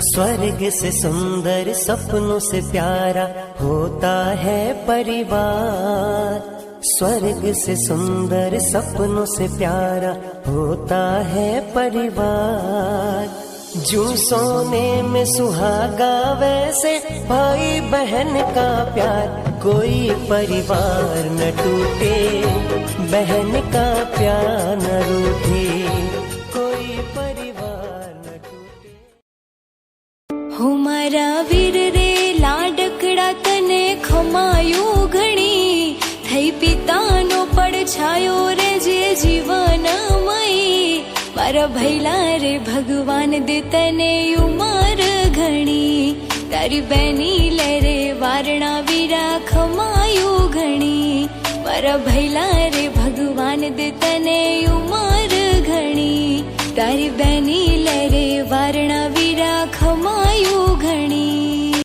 स्वर्ग से सुंदर सपनों से प्यारा होता है परिवार। स्वर्ग से सुंदर सपनों से प्यारा होता है परिवार। जो सोने में सुहागा वैसे भाई बहन का प्यार। कोई परिवार न टूटे, बहन का प्यार न रूठे, कोई परिवार न टूटे। हो मारा वीर रे लाडकड़ा तने खमायो घणी, थई पितानो પડછાયો રે જે જીવનમય। મારા ભૈલા રે ભગવાન દે તને ઉમર ઘણી, તારી બેની લે રે વારણા વીરા ખમાયો ઘણી। મારા ભૈલા રે ભગવાન દે તને ઉમર ઘણી, તારી બેની લે રે વારણા